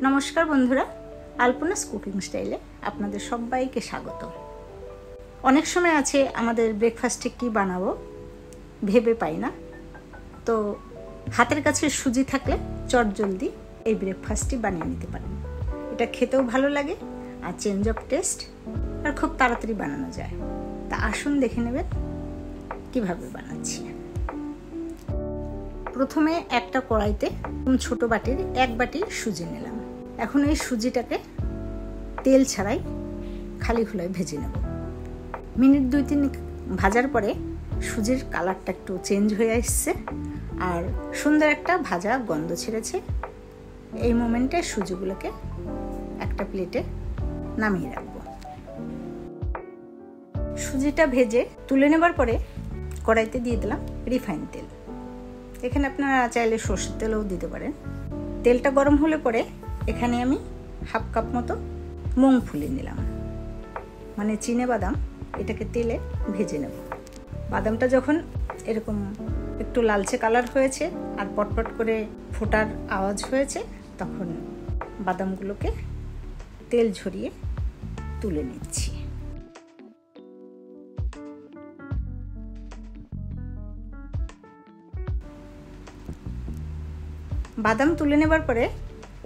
নমস্কার বন্ধুরা, আলপনাস কুকিং স্টাইলে আপনাদের সবাইকে স্বাগত। অনেক সময় আছে আমাদের ব্রেকফাস্টে কি বানাবো ভেবে পাই না, তো হাতের কাছে সুজি থাকলে চটজলদি এই ব্রেকফাস্টটি বানিয়ে নিতে পারেন। এটা খেতেও ভালো লাগে আর চেঞ্জ অফ টেস্ট, আর খুব তাড়াতাড়ি বানানো যায়। তা আসুন দেখে নেবেন কিভাবে বানাচ্ছি। প্রথমে একটা কড়াইতে ছোট বাটির 1 বাটি সুজি নিলাম। এখন এই সুজিটাকে তেল ছাড়াই খালি খোলায় ভেজে নেব। মিনিট 2-3 ভাজার পরে সুজির কালারটা একটু চেঞ্জ হয়ে আসছে আর সুন্দর একটা ভাজা গন্ধ ছেড়েছে। এই মোমেন্টে সুজিগুলোকে একটা প্লেটে নামিয়ে রাখবো। সুজিটা ভেজে তুলে নেবার পরে কড়াইতে দিয়ে দিলাম রিফাইন তেল। এখানে আপনারা চাইলে সরষের তেলও দিতে পারেন। তেলটা গরম হলে পরে এখানে আমি 1/2 কাপ মতো মুংফলি নিলাম, মানে চিনে বাদাম। এটাকে তেলে ভেজে নেব। বাদামটা যখন এরকম একটু লালচে কালার হয়েছে আর পটপট করে ফোটার আওয়াজ হয়েছে, তখন বাদামগুলোকে তেল ঝরিয়ে তুলে নিচ্ছি। বাদাম তুলে নেবার পরে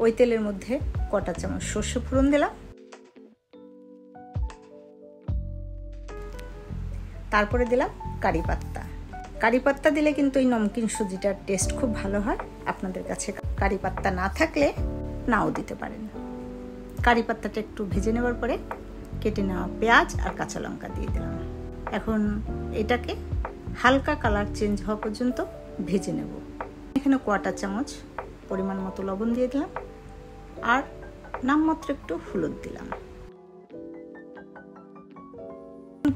ওই তেলের মধ্যে কটা চামচ সর্ষে ফোড়ন দিলাম। তারপরে দিলাম কারি পাত্তা। কারি পাত্তা দিলে কিন্তু এই নমকিন সুজিটার টেস্ট খুব ভালো হয়। আপনাদের কাছে কারি পাত্তা না থাকলে নাও দিতে পারেন। কারি পাত্তাটা একটু ভেজে নেবার পরে কেটে নেওয়া পেঁয়াজ আর কাঁচা লঙ্কা দিয়ে দিলাম। এখন এটাকে হালকা কালার চেঞ্জ হওয়া পর্যন্ত ভেজে নেব। এখানে 1/4 চামচ পরিমাণ মতো লবণ দিয়ে দিলাম আর নামমাত্র একটু হলুদ দিলাম।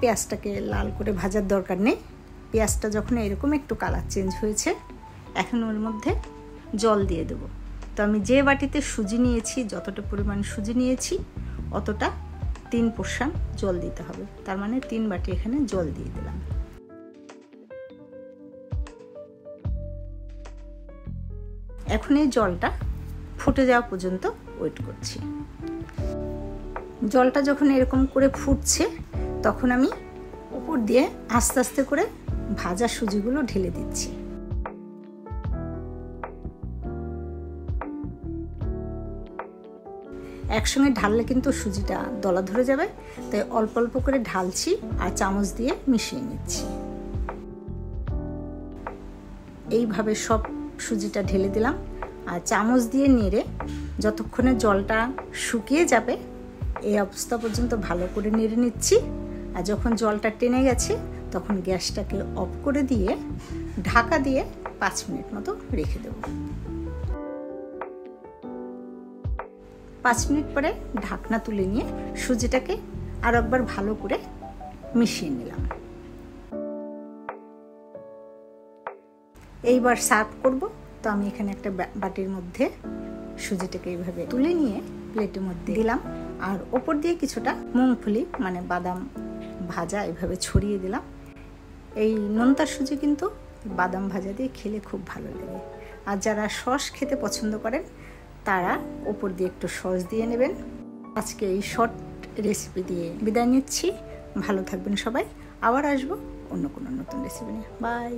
পেঁয়াজটাকে লাল করে ভাজার দরকার নেই। পেঁয়াজটা যখন এরকম একটু কালার চেঞ্জ হয়েছে, এখন ওর মধ্যে জল দিয়ে দেব। তো আমি যে বাটিতে সুজি নিয়েছি, যতটা পরিমাণ সুজি নিয়েছি অতটা 3 পোর্শন জল দিতে হবে। তার মানে 3 বাটি এখানে জল দিয়ে দিলাম। এখন এই জলটা ফুটে যাওয়া পর্যন্ত ওয়েট করছি। জলটা যখন এরকম করে ফুটছে, তখন আমি উপর দিয়ে আস্তে আস্তে করে ভাজা সুজিগুলো ঢেলে দিচ্ছি। একসঙ্গে ঢাললে কিন্তু সুজিটা দলা ধরে যাবে, তাই অল্প অল্প করে ঢালছি আর চামচ দিয়ে মিশিয়ে নিচ্ছি। এইভাবে সব সুজিটা ঢেলে দিলাম আর চামচ দিয়ে নেড়ে যতক্ষণে জলটা শুকিয়ে যাবে এই অবস্থা পর্যন্ত ভালো করে নেড়ে নিচ্ছি। আর যখন জলটা টেনে গেছে তখন গ্যাসটাকে অফ করে দিয়ে ঢাকা দিয়ে 5 মিনিট মতো রেখে দেব। 5 মিনিট পরে ঢাকনা তুলে নিয়ে সুজিটাকে আর একবার ভালো করে মিশিয়ে নিলাম। এইবার সার্ভ করব। তো আমি এখানে একটা বাটির মধ্যে সুজিটাকে এইভাবে তুলে নিয়ে প্লেটের মধ্যে দিলাম আর ওপর দিয়ে কিছুটা মুংফলি মানে বাদাম ভাজা এইভাবে ছড়িয়ে দিলাম। এই নোনতা সুজি কিন্তু বাদাম ভাজা দিয়ে খেলে খুব ভালো লাগে। আর যারা সস খেতে পছন্দ করেন তারা ওপর দিয়ে একটু সস দিয়ে নেবেন। আজকে এই শর্ট রেসিপি দিয়ে বিদায় নিচ্ছি। ভালো থাকবেন সবাই। আবার আসবো অন্য কোনো নতুন রেসিপি নিয়ে। বাই।